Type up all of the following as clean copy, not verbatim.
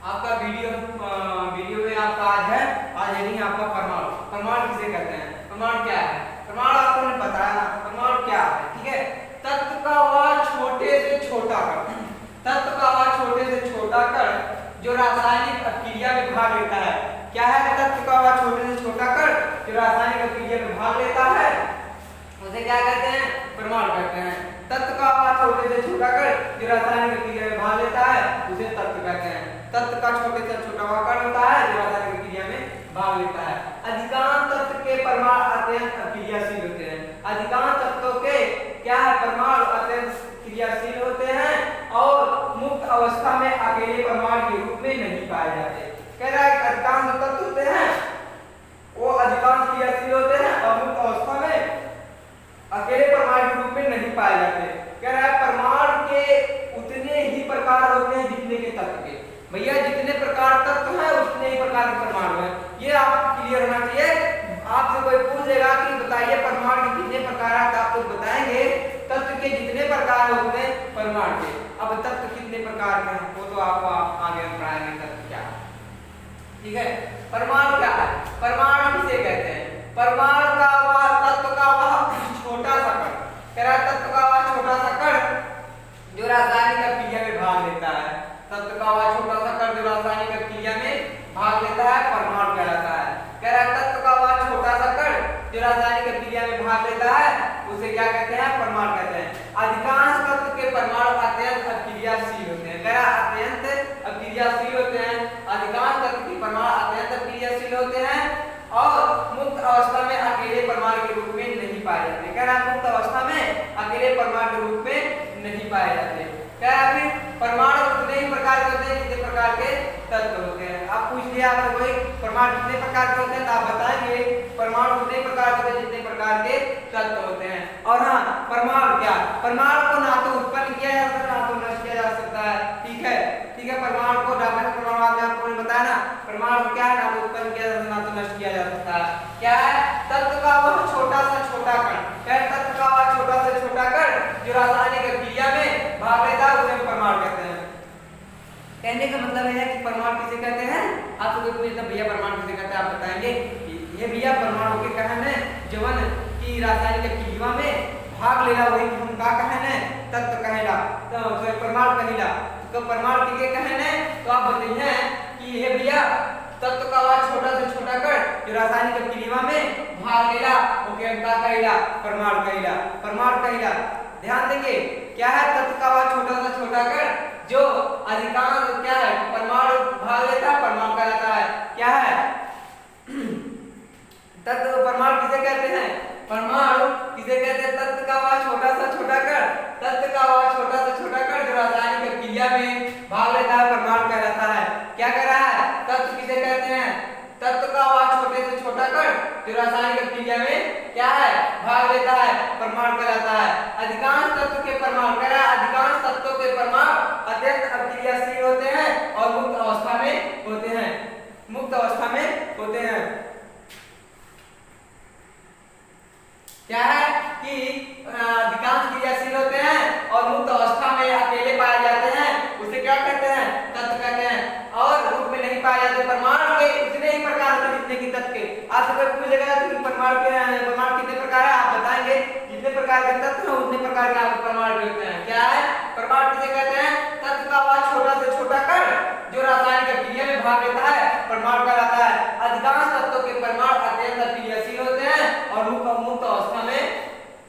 आपका वीडियो में आपका आज है नहीं आपका परमाणु। परमाणु किसे कहते हैं? परमाणु क्या है? परमाणु आपको ने बताया परमाणु क्या है, ठीक है। तत्व का वह छोटे से छोटा कण, तत्व का वह छोटे से छोटा कण जो रासायनिक अभिक्रिया में भाग लेता है। क्या है तत्व का वह छोटे से छोटा कण जो रासायनिक अभिक्रिया में भाग लेता है, उसे क्या कहते हैं? परमाणु कहते हैं। तत्व का वह छोटे से छोटा कण जो रासायनिक अभिक्रिया में भाग लेता है उसे तत्व कहते हैं। तत्व का छोटे से छोटा वह कण होता है जो रासायनिक अभिक्रिया में भाग लेता है। अधिकांश तत्व के परमाणु अत्यंत अक्रियाशील होते हैं। अधिकांश तत्वों के क्या है? परमाणु अत्यंत क्रियाशील होते हैं और मुक्त अवस्था में अकेले परमाणु के रूप में नहीं पाए जाते। कह रहा है अधिकांश तत्व होते हैं वो अधिकांश क्रियाशील होते हैं और मुक्त अवस्था में अकेले परमाणु के रूप में नहीं पाए जाते। कह रहा है परमाणु के उतने ही प्रकार होते हैं जितने के तत्व के। भैया जितने प्रकार तत्व है उतने ही प्रकार के परमाणु है, ये आपको क्लियर होना चाहिए। आपसे कोई पूछेगा कि बताइए परमाणु के कितने प्रकार है, तो आप तो बताएंगे तत्व के जितने प्रकार होते हैं परमाणु के। अब तत्व कितने प्रकार के हैं वो तो आपको आगे पढ़ाएंगे तत्व क्या है, ठीक है। परमाणु क्या है? परमाणु किसे कहते हैं? परमाणु का वह तत्व का वह छोटा सा कण, कह रहा है तत्व का वह छोटा सा कण जो रासायनिक अभिक्रिया में भाग लेता है। तत्व का वह छोटा सा कण जो रासायनिक अभिक्रिया में भाग लेता है परमाणु कहलाता है। कह रहा है तत्व का वह छोटा सा कण जो रासायनिक अभिक्रिया में भाग लेता है उसे क्या कहते हैं? परमाणु कहते हैं। अधिकांश तत्व के परमाणु अत्यंत अक्रियाशील होते हैं। कह रहा है अत्यंत अक्रियाशील होते हैं। अधिकांश तत्व के परमाणु अत्यंत अक्रियाशील होते हैं और मुक्त अवस्था में अकेले परमाणु के रूप में नहीं पाए जाते। कह रहा है मुक्त अवस्था में अकेले परमाणु के रूप में नहीं पाए जाते। क्या है? फिर परमाणु उतने ही प्रकार के होते हैं जितने प्रकार के तत्व होते हैं। आप पूछ लिया अगर कोई परमाणु कितने प्रकार के होते हैं तो आप बताएंगे परमाणु उतने प्रकार के होते हैं जितने प्रकार के तत्व होते हैं। और हाँ, परमाणु क्या? परमाणु को ना तो उत्पन्न किया जा सकता है ना तो नष्ट किया जा सकता है, ठीक है। ठीक है, परमाणु को परमाणु आपको बताया ना, परमाणु क्या है? ना तो उत्पन्न किया जा सकता ना तो नष्ट किया जा सकता है। क्या है? तत्व का वह छोटा सा छोटा कण, क्या है? तत्व का वह छोटा सा छोटा कण जो रासायनिक अभिक्रिया में भाग लेता है उसे परमाणु कहते हैं। कहने का मतलब है कि परमाणु किसे कहते हैं? आपको कोई पूछता भैया परमाणु किसे कहते हैं, आप बताएंगे ये भैया परमाणु के कहन है जवन की रासायनिक अभिक्रिया में भाग लेला वही हम का कहन है? तत्व कहेला, तो परमाणु कहेला। तो परमाणु के कहन है तो आप बताइए कि ये भैया तत्व का वह छोटा से छोटा कण जो रासायनिक अभिक्रिया में भाग लेला ओके हम का कहेला? परमाणु कहेला, परमाणु कहेला। ध्यान देंगे क्या है? तत्व का वह छोटा सा छोटा कण जो अधिकांश क्या है? परमाणु भाग लेता है परमाणु कहलाता है। क्या है? तत्व परमाणु किसे कहते हैं? परमाणु किसे कहते हैं? तत्व का वह छोटा सा छोटा कण, तत्व का वह छोटा सा छोटा कण जो रासायनिक अभिक्रिया में भाग लेता है परमाणु कहलाता है। क्या कह रहा है? तत्व किसे कहते हैं? तत्व का वह छोटे से छोटा कण जो रासायनिक अभिक्रिया में क्या है? भाग लेता है परमाणु कहलाता है। अधिकांश तत्व के परमाणु, कह रहा है अधिकांश तत्वों के परमाणु अत्यंत अक्रियाशील होते हैं और मुक्त अवस्था में होते हैं, मुक्त अवस्था में होते हैं। क्या है कि अधिकांश क्रियाशील होते हैं और मुक्त अवस्था में अकेले पाए जाते हैं उसे क्या कहते हैं? तत्व कहते हैं। और रूप में नहीं पाए जाते। परमाणु के उतने ही प्रकार होते हैं जितने की तत्व के। आपसे कोई पूछेगा कि परमाणु कितने प्रकार है, आप बताएंगे जितने प्रकार के तत्व हैं उतने प्रकार के आपके परमाणु होते हैं। क्या है? परमाणु किसे कहते हैं? तत्व का वह छोटा से छोटा कण जो रासायनिक अभिक्रिया में भाग लेता है परमाणु कहलाता है। अधिकांश तत्वों के परमाणु अत्यंत अक्रियाशील होते हैं और मुक्त अवस्था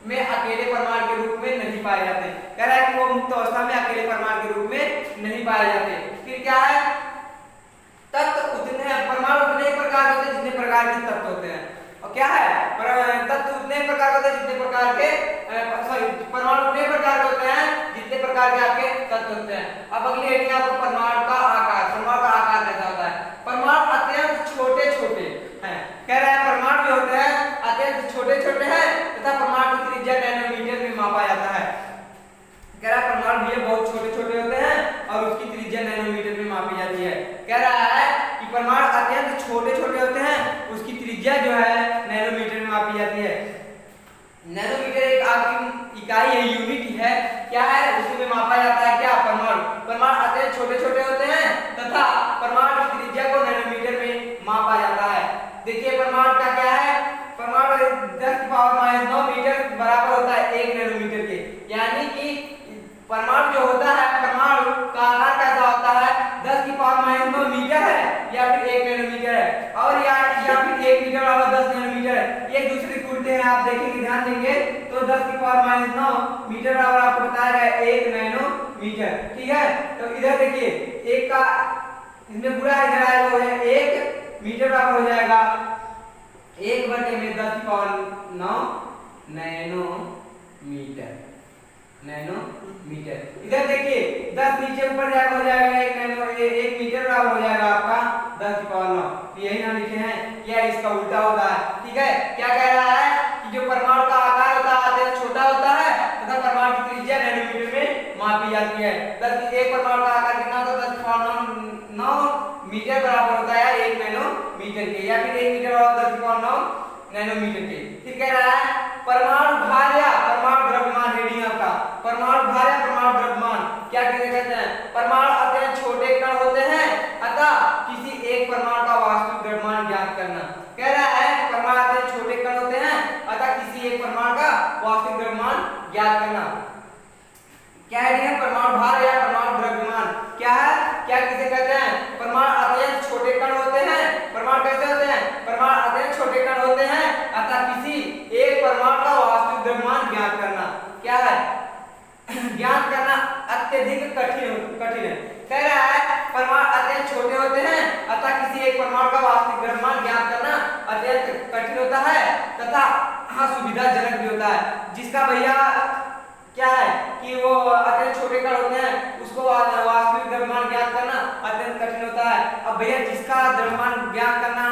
में अकेले परमाणु के रूप में नहीं पाए जाते। कह रहा है कि वो मुक्त अवस्था में अकेले परमाणु के रूप में नहीं पाए जाते। फिर क्या है? तत्व उतने परमाणु उतने प्रकार होते हैं जितने प्रकार के तत्व होते हैं। और क्या है? तत्व उतने प्रकार होते हैं जितने प्रकार के परमाणु उतने प्रकार होते हैं जितने प्रकार के आपके तत्व होते हैं। अब अगली हेडिंग आपको परमाणु का आकार। परमाणु का आकार कैसा होता है? परमाणु अत्यंत छोटे छोटे हैं। कह रहा है परमाणु जो होते हैं अत्यंत छोटे छोटे हैं तथा परमाणु की त्रिज्या नैनोमीटर में मापा जाता है। कह रहा है परमाणु भी बहुत छोटे छोटे होते हैं और उसकी त्रिज्या नैनोमीटर में मापी जाती है। कह रहा है कि परमाणु अत्यंत छोटे छोटे होते हैं उसकी त्रिज्या जो है नैनोमीटर में मापी जाती है। नैनोमीटर एक आपकी इकाई है, यूनिट है। क्या है? उसी में मापा जाता है क्या? परमाणु। परमाणु अत्यंत छोटे छोटे होते हैं तथा ध्यान देंगे तो 10⁻⁹ मीटर बराबर आपको बताया गया 1 नैनोमीटर। ठीक है, तो इधर देखिए एक का इसमें पूरा इधर आएगा हो जाएगा 1 मीटर बराबर हो जाएगा 1/10⁹ नैनोमीटर। इधर देखिए 10 नीचे ऊपर जाएगा हो जाएगा 1 मीटर बराबर हो जाएगा आपका 10⁹। यही ना लिखे हैं, या इसका उल्टा होता है। ठीक है, क्या कह रहा है कि जो परमाणु का आकार होता है अत्यंत छोटा होता है तथा परमाणु की त्रिज्या नैनोमीटर में मापी जाती है। एक परमाणु का आकार कितना होता है 10⁹ मीटर बराबर होता है 1 नैनोमीटर के, या फिर 1 मीटर बराबर 10⁹ नैनोमीटर के। फिर कह रहा है परमाणु भार या परमाणु द्रव्यमान रीडिंग आपका परमाणु भार या परमाणु द्रव्यमान क्या कहते हैं। परमाणु अत्यंत छोटे कण होते हैं अतः किसी एक परमाणु का वास्तविक द्रव्यमान ज्ञात करना। कह रहा है परमाणु अत्यंत छोटे कण होते हैं अतः किसी एक परमाणु का वास्तविक द्रव्यमान ज्ञात करना। क्या है परमाणु भार या परमाणु द्रव्यमान क्या है, क्या किसे कहते हैं। परमाणु अत्यंत छोटे कण होते हैं। परमाणु कैसे होते हैं, परमाणु अत्यंत छोटे कण होते हैं अतः किसी एक परमाणु का वास्तविक द्रव्यमान ज्ञात करना। क्या है, ज्ञात करना अत्यधिक कठिन है। कह रहा है परमाणु अत्यंत छोटे होते हैं अतः किसी एक परमाणु का वास्तविक द्रव्यमान ज्ञात करना अत्यंत कठिन होता है तथा सुविधाजनक भी होता है। जिसका भैया क्या है कि वो अत्यंत छोटे कण होते हैं उसको वास्तविक द्रव्यमान ज्ञात करना अत्यंत कठिन होता है। अब भैया जिसका द्रव्यमान ज्ञात करना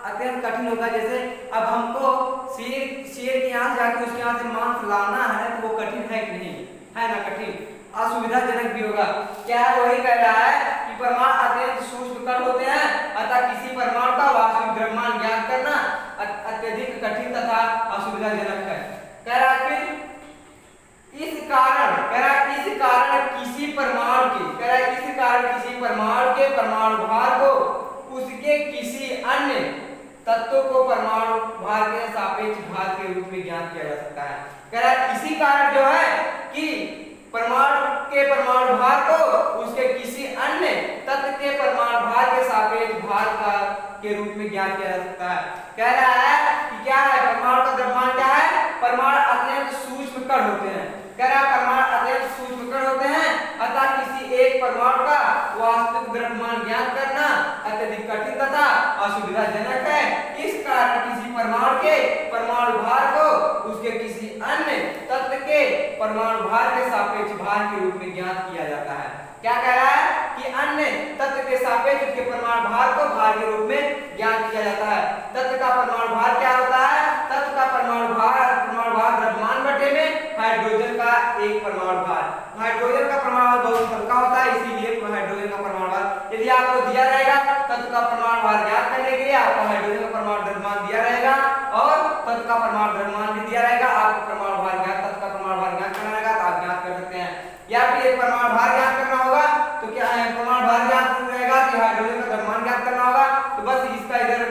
अत्यंत कठिन होता है, जैसे अब हमको शेर के यहाँ जाके उसके यहाँ से मांस लाना है तो वो कठिन है कि नहीं, है ना, कठिन, असुविधाजनक भी होगा। क्या है, वही कह रहा है कि परमाणु अत्यंत सूक्ष्म कण होते हैं अतः किसी परमाणु का वास्तविक द्रव्यमान ज्ञात करना अत्यधिक कठिन तथा असुविधाजनक है। कह रहा है फिर इस कारण किसी परमाणु के परमाणु भार को उसके किसी अन्य तत्व को परमाणु भार के सापेक्ष भार के रूप में ज्ञात किया जा सकता है। कह रहा है इसी कारण जो है कि परमाणु के परमाणु भार को उसके किसी अन्य तत्व के परमाणु भार के सापेक्ष भार का के रूप में ज्ञात किया जा सकता है। कह रहा है कि क्या है, परमाणु का द्रव्यमान क्या है, परमाणु अत्यंत सूक्ष्म कण होते हैं। कह रहा है परमाणु अत्यंत सूक्ष्म कण होते हैं अतः किसी एक परमाणु का वास्तविक द्रव्यमान ज्ञात करना अत्यधिक कठिन तथा असुविधाजनक है। इस कारण किसी परमाणु के परमाणु भार को उसके किसी अन्य तत्व के परमाणु भार के सापेक्ष भार के रूप में ज्ञात किया जाता है। क्या कह रहा है कि अन्य तत्व के सापेक्ष उसके परमाणु भार को भार के रूप में ज्ञात किया जाता है। तत्व का परमाणु भार क्या होता है, तत्व का परमाणु भार द्रव्यमान बटे में हाइड्रोजन का एक परमाणु भार। हाइड्रोजन का परमाणु बहुत हल्का होता है इसीलिए हाइड्रोजन का परमाणु भार यदि आपको दिया रहेगा तत्व का परमाणु भार ज्ञात करने के लिए आपको हाइड्रोजन का परमाणु द्रव्यमान दिया रहेगा और तत्व का परमाणु द्रव्यमान भी दिया रहेगा, आपको परमाणु भार ज्ञात तत्व का परमाणु भार ज्ञात करना रहेगा तो आप ज्ञात कर सकते हैं। या फिर एक परमाणु भार ज्ञात करना होगा तो क्या है, परमाणु भार ज्ञात रहेगा तो हाइड्रोजन का द्रव्यमान ज्ञात करना होगा तो बस इसका इधर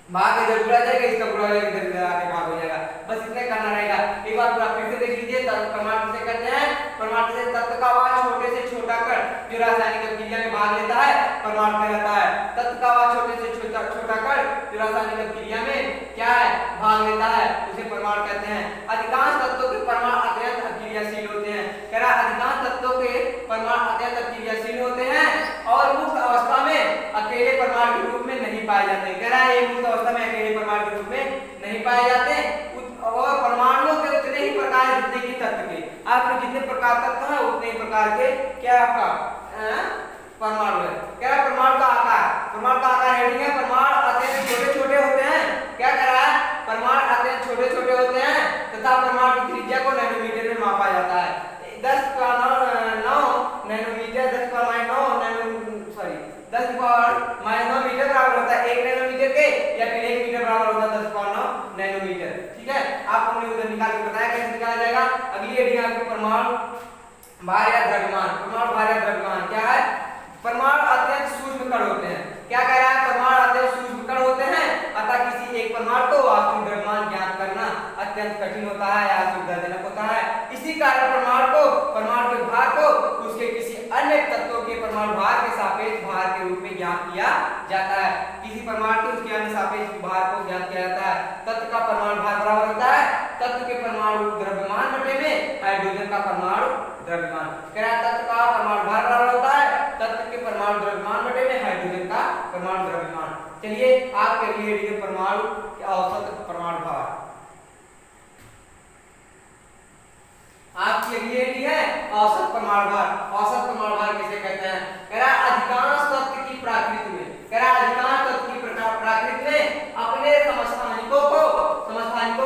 भाग इधर जुड़ा जाएगा, इसका पूरा इधर आके भाग हो जाएगा, बस इतना करना रहेगा। एक बार पूरा फिर से देख लीजिए परमाणु से कहते हैं, परमाणु से तत्व का वह छोटे से छोटा कण जो रासायनिक अभिक्रिया में भाग लेता है परमाणु कहलाता है। तत्व का वह छोटे से छोटा कण जो रासायनिक अभिक्रिया में क्या है भाग लेता है उसे परमाणु कहते हैं। अधिकांश तत्वों के परमाणु अत्यंत अक्रियाशील होते हैं। कह रहा अधिकांश तत्वों के परमाणु अत्यंत अक्रियाशील होते हैं और मुक्त अवस्था में अकेले परमाणु के रूप में नहीं पाए जाते। कह रहा है मुक्त अवस्था में अकेले परमाणु के रूप में नहीं पाए जाते और परमाणुओं के उतने ही प्रकार जितने की तत्व के, आपके जितने प्रकार तत्व है उतने ही प्रकार के क्या आपका परमाणु है। कह रहा परमाणु का आकार हेडिंग है परमाणु अत्यंत छोटे छोटे होते हैं। क्या कह रहा है, परमाणु अत्यंत छोटे छोटे होते हैं तथा परमाणु की त्रिज्या को नैनोमीटर में मापा जाता है। 10⁻9 नैनोमीटर 10⁻9 मीटर बराबर होता है 1 नैनोमीटर के, या फिर 1 मीटर बराबर होता है 10⁻9 नैनोमीटर। ठीक है, आपको हमने उधर निकाल के बताया कैसे निकाला जाएगा। अगली हेडिंग आपको परमाणु भार या द्रव्यमान। परमाणु भार या द्रव्यमान क्या है, परमाणु अत्यंत सूक्ष्म कण होते हैं। क्या कह रहा है, परमाणु अत्यंत सूक्ष्म कण होते हैं अतः किसी एक परमाणु को वास्तविक द्रव्यमान ज्ञात करना अत्यंत कठिन होता है या असुविधाजनक होता है। इसी कारण परमाणु के भार को उसके किसी अन्य तत्वों के परमाणु भार के सापेक्ष भार के रूप में ज्ञात किया जाता है। किसी परमाणु के उसके अन्य सापेक्ष भार को ज्ञात किया जाता है। तत्व का परमाणु भार बराबर होता है तत्व के परमाणु द्रव्यमान बटे में हाइड्रोजन का परमाणु द्रव्यमान। कह रहा है तत्व का परमाणु भार बराबर होता है तत्व के परमाणु द्रव्यमान बटे में हाइड्रोजन का परमाणु द्रव्यमान। चलिए आपके लिए परमाणु औसत परमाणु भार आपके लिए है औसत परमाणु भार। औसत परमाणु भार किसे कहते हैं? कह रहा है अधिकांश तत्व की प्रकृति में, कह रहा है अधिकांश तत्व की प्रकृति में अपने समस्थानिकों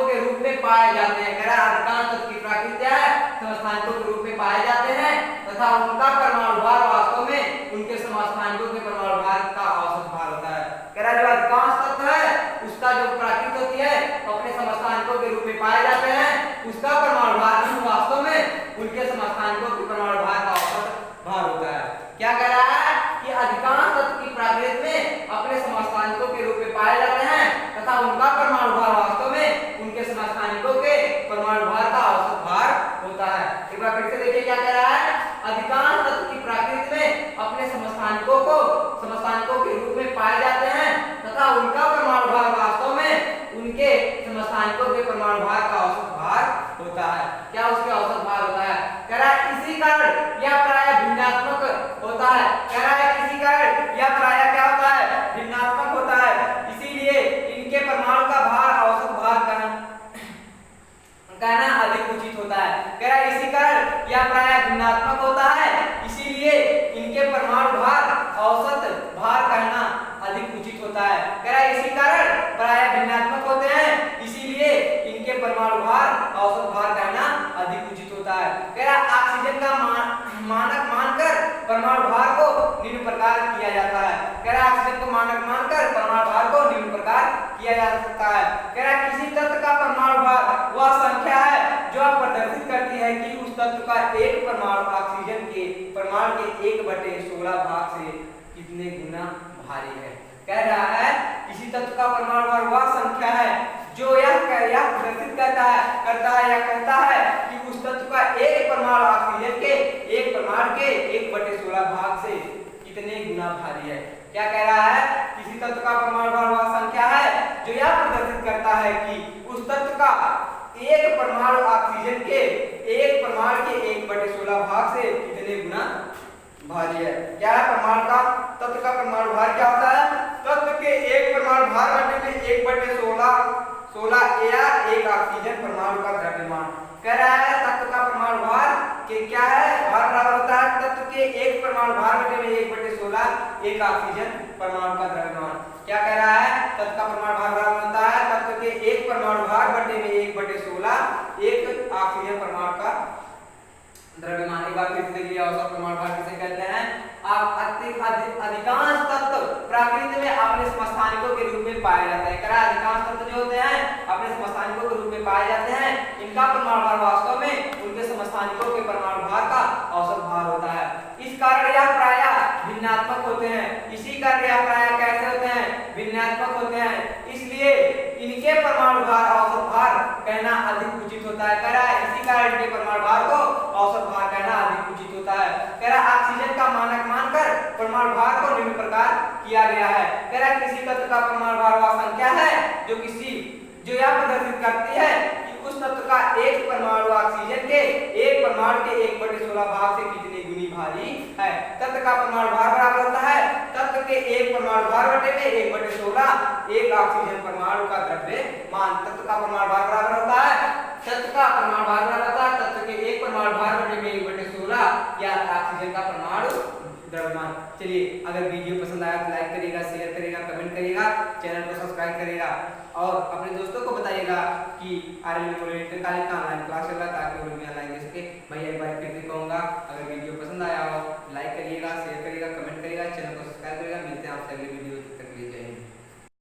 के रूप में पाए जाते हैं। कह रहा है अधिकांश तत्व की प्रकृति क्या है? समस्थानिकों के रूप में पाए जाते हैं तथा उनका परमाणु भार वास्तव में उनके समस्थानिकों के परमाणु भार का औसत भार होता है। कह रहा है जो अधिकांश तत्व है उसका जो प्रकृति होती है अपने समस्थानिकों के रूप में पाए जाते हैं उसका परमाणु भार वास्तव में उनके समस्थानिकों के परमाणु भार का औसत भार होता है। क्या कह रहा है कि अधिकांश तत्व की प्रकृति में अपने समस्थानिकों के रूप में पाए जाते हैं तथा उनका परमाणु भार वास्तव में उनके समस्थानिकों के परमाणु भार का औसत भार होता है। एक बार फिर से देखिए क्या कह रहा है, अधिकांश तत्व की प्रकृति में अपने समस्थानिकों के रूप में पाए जाते हैं तथा उनका परमाणु भार वास्तव में उनके समस्थानिकों के परमाणु भार का औसत भार होता है। क्या उसके औसत भार होता है? कह रहा है इसी कारण यह प्रायः भिन्नात्मक होता है। कह रहा है इसी कारण यह प्रायः क्या होता है? भिन्नात्मक होता है। इसीलिए इनके परमाणु का भार औसत भार कहना अधिक उचित होता है। कह रहा है इसी कारण यह प्रायः भिन्नात्मक होता है इसीलिए इनके परमाणु भार औसत भार कहना अधिक उचित होता है। कह रहा है इसी कारण प्रायः भिन्नात्मक होते हैं इसीलिए इनके परमाणु भार औसत भार कहना अधिक उचित होता है। कह रहा है ऑक्सीजन का मानक मानकर परमाणु भार को निम्न प्रकार किया जाता है। कह रहा है ऑक्सीजन को मानक मानकर परमाणु भार को निम्न प्रकार किया जा सकता है। कह रहा है किसी तत्व का परमाणु भार वह संख्या है जो प्रदर्शित करती है कि उस तत्व का एक परमाणु ऑक्सीजन के परमाणु के 1/16 भाग से कितने गुना भारी है। कह रहा है किसी तत्व का परमाणु भार वह संख्या है जो यह प्रदर्शित करता है या कहता है कि उस तत्व का एक परमाणु ऑक्सीजन के एक परमाणु के 1/16 भाग से कितने गुना भारी है। क्या कह रहा है? किसी तत्व का परमाणु भार वह संख्या है जो यह प्रदर्शित करता है कि उस तत्व का एक परमाणु ऑक्सीजन के एक परमाणु के 1/16 भाग से कितने गुना भारी है। क्या है परमाणु का? तत्व का परमाणु भार क्या होता है? तत्व के एक परमाणु भार बटे में 1/16 या एक ऑक्सीजन परमाणु का द्रव्यमान। कह रहा है तत्व का परमाणु भार के क्या है? भार बराबर होता है तत्व के एक परमाणु भार बटे में 1/16 एक ऑक्सीजन परमाणु का द्रव्यमान। क्या कह रहा है? तत्व का परमाणु भार बराबर होता है तत्व के एक परमाणु भार बटे में 1/16 एक ऑक्सीजन परमाणु का द्रव्यमान। एक बार फिर से देखिए औसत परमाणु भार किसे कहते हैं? अधिकांश तत्व प्रकृति में अपने समस्थानिकों के रूप में पाए जाते हैं। कह रहा है अधिकांश तत्व जो होते हैं अपने समस्थानिकों के रूप में पाए जाते हैं इनका परमाणु भार वास्तव में उनके समस्थानिकों के परमाणु भार का औसत भार होता है। इस कारण यह प्रायः भिन्नात्मक होते हैं। इसी कारण यह प्रायः कैसे होते हैं? भिन्नात्मक होते हैं। इसलिए इनके परमाणु भार औसत भार कहना अधिक उचित होता है। कह रहा है इसी कारण इनके परमाणु भार को औसत भार कहना अधिक उचित होता है। कह रहा है ऑक्सीजन का मानक मानकर परमाणु भार को निम्न प्रकार किया गया है। कह रहा है किसी तत्व का परमाणु भार वह संख्या है जो यह प्रदर्शित करती है कि उस तत्व का एक परमाणु ऑक्सीजन के एक परमाणु के 1/16 भाग से कितनी गुनी भारी है। तत्व का परमाणु भार बराबर होता है तत्व के एक परमाणु भार बटे में 1/16 एक ऑक्सीजन परमाणु का द्रव्यमान। तत्व का परमाणु भार बराबर होता है तत्व का परमाणु भार बराबर होता है तत्व के एक परमाणु भार बटे में 1/16 या ऑक्सीजन का परमाणु द्रव्यमान। चलिए अगर वीडियो पसंद आया तो लाइक करिएगा, शेयर करिएगा, कमेंट करिएगा, चैनल को सब्सक्राइब करिएगा और अपने दोस्तों को बताइएगा कि आर्यन मेमोरियल इंटर कॉलेज का ऑनलाइन क्लास चल रहा है ताकि वो लोग भी ऑनलाइन दे सके। भैया एक बार फिर